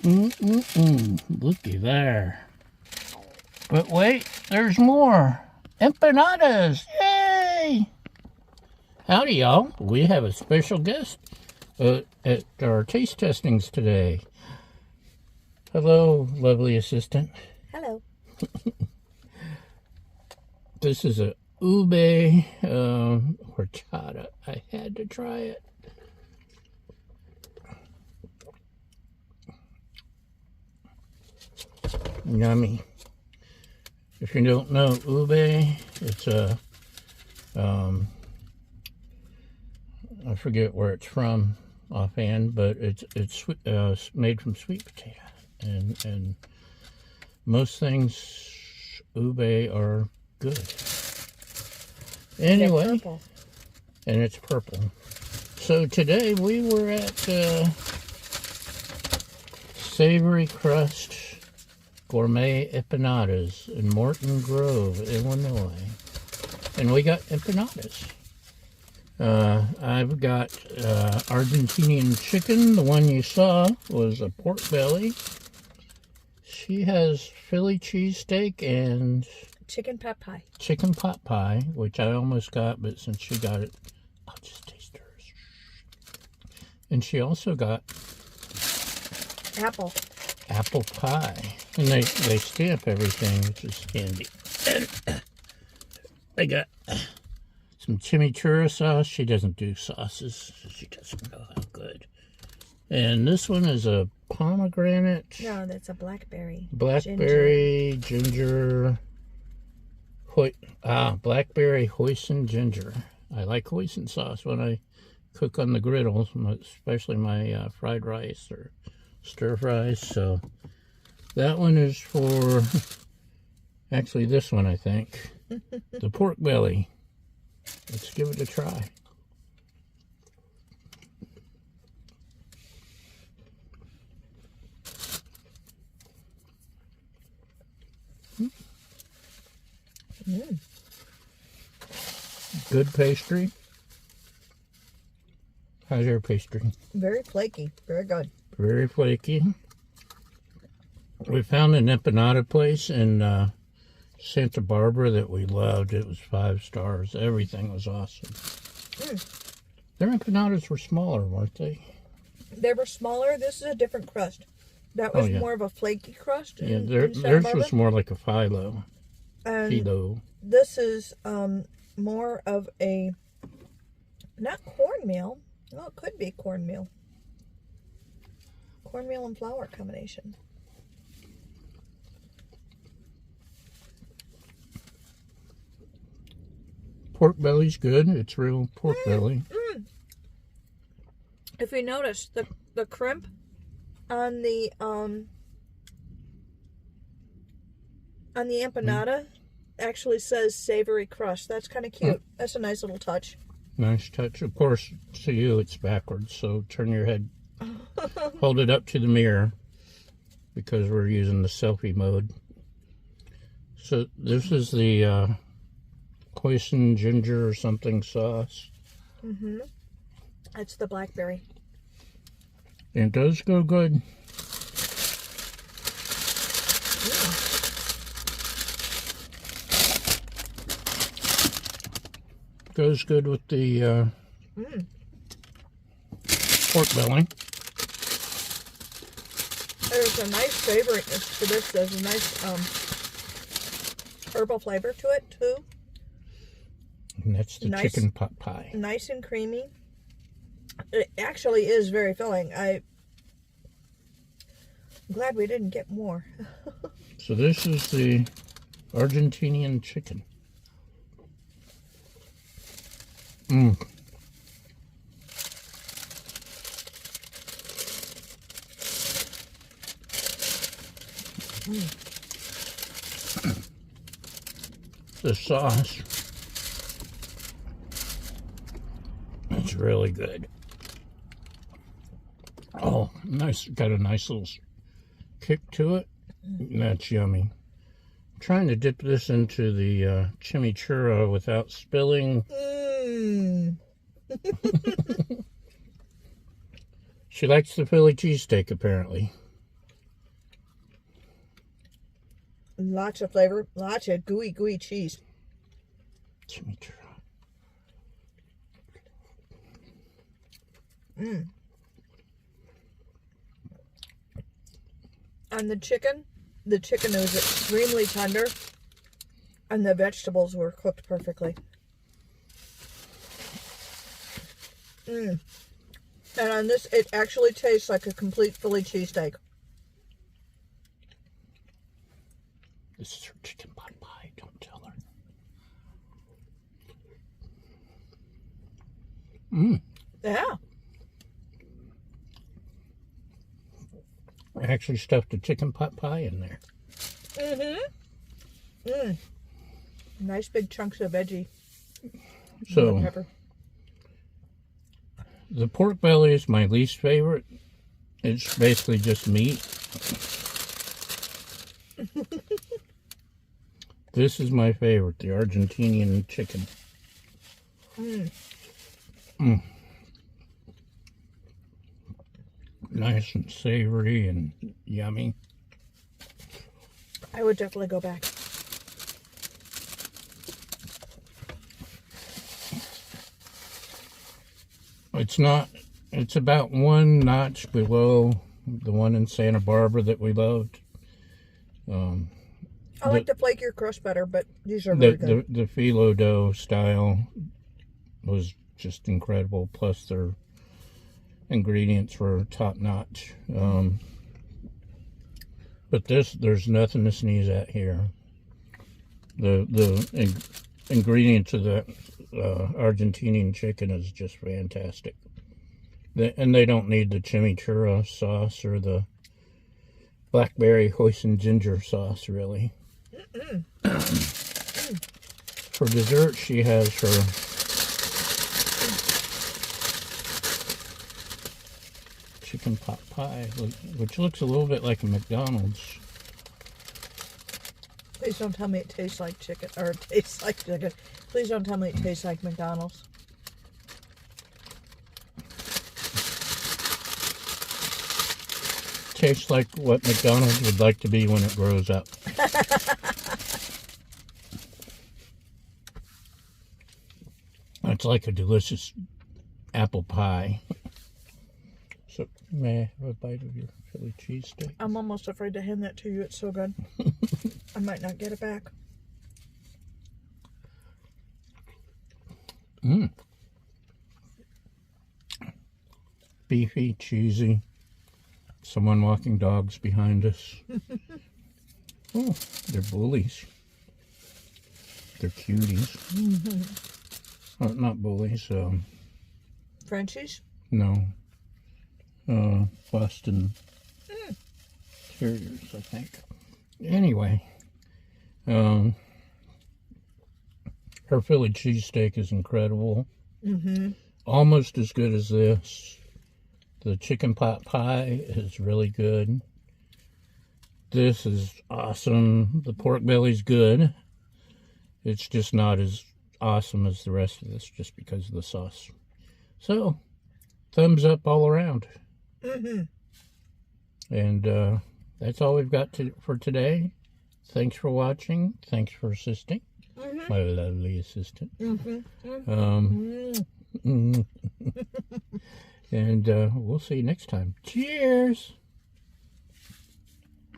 Looky there. But wait, there's more. Empanadas! Yay! Howdy, y'all. We have a special guest at our taste testings today. Hello, lovely assistant. Hello. This is a ube horchata. I had to try it. Yummy. If you don't know ube, it's a I forget where it's from offhand, but it's made from sweet potato, and most things ube are good. Anyway, and it's purple. So today we were at Savory Crust Gourmet Empanadas in Morton Grove, Illinois, and we got empanadas. I've got Argentinian chicken. The one you saw was a pork belly. She has Philly cheesesteak and chicken pot pie. Chicken pot pie, which I almost got, but since she got it, I'll just taste hers. And she also got apple pie. And they stamp everything, which is handy. And they got some chimichurri sauce. She doesn't do sauces. She doesn't know how good. And this one is a pomegranate. No, that's a blackberry. Blackberry, ginger. Blackberry hoisin ginger. I like hoisin sauce when I cook on the griddle, especially my fried rice or stir fries. So that one is for, actually this one I think, the pork belly. Let's give it a try. Good pastry. How's your pastry? Very flaky. Very good. Very flaky. We found an empanada place in Santa Barbara that we loved. It was 5 stars. Everything was awesome. Their empanadas were smaller, weren't they? They were smaller. This is a different crust. That was more of a flaky crust. Yeah, theirs was more like a phyllo. This is more of a, not cornmeal. Well, it could be cornmeal. Cornmeal and flour combination. Pork belly's good. It's real pork belly. If you notice, the crimp on the empanada actually says Savory Crust. That's kind of cute. That's a nice little touch. Nice touch. Of course, to you it's backwards, so turn your head, hold it up to the mirror, because we're using the selfie mode. So this is the hoisin ginger or something sauce. That's the blackberry. It does go good. Goes good with the pork belly. There's a nice savoriness to this. There's a nice herbal flavor to it too. And that's the chicken pot pie. Nice and creamy. It actually is very filling. I'm glad we didn't get more. So this is the Argentinian chicken. The sauce, it's really good. Oh, nice, got a nice little kick to it. That's yummy. I'm trying to dip this into the chimichurri without spilling. She likes the Philly cheesesteak, apparently. Lots of flavor. Lots of gooey cheese. Chimichurri. And the chicken was extremely tender. And the vegetables were cooked perfectly. And on this, it actually tastes like a complete Philly cheesesteak. This is her chicken pot pie, don't tell her. Yeah. I actually stuffed a chicken pot pie in there. Nice big chunks of veggie. So, Pepper. the pork belly is my least favorite. It's basically just meat. This is my favorite, the Argentinian chicken. Nice and savory and yummy. I would definitely go back. It's about one notch below the one in Santa Barbara that we loved. I like the flakier crust better, but these are very good. The phyllo dough style was just incredible. Plus their ingredients were top notch. But there's nothing to sneeze at here. The ingredients of the Argentinian chicken is just fantastic. And they don't need the chimichurri sauce or the blackberry hoisin ginger sauce, really. For dessert, she has her chicken pot pie, which looks a little bit like a McDonald's. Please don't tell me it tastes like chicken, or it tastes like chicken. Please don't tell me it tastes like McDonald's. Tastes like what McDonald's would like to be when it grows up. It's like a delicious apple pie. So, may I have a bite of your Philly cheesesteak? I'm almost afraid to hand that to you. It's so good. I might not get it back. Beefy, cheesy. Someone walking dogs behind us. Oh, they're bullies. They're cuties. Oh, not bullies. Frenchies? No. Boston Terriers, I think. Anyway, her Philly cheesesteak is incredible. Almost as good as this. The chicken pot pie is really good. This is awesome. The pork belly's good. It's just not as awesome as the rest of this just because of the sauce. So, thumbs up all around. And that's all we've got for today. Thanks for watching. Thanks for assisting. My lovely assistant. And we'll see you next time. Cheers!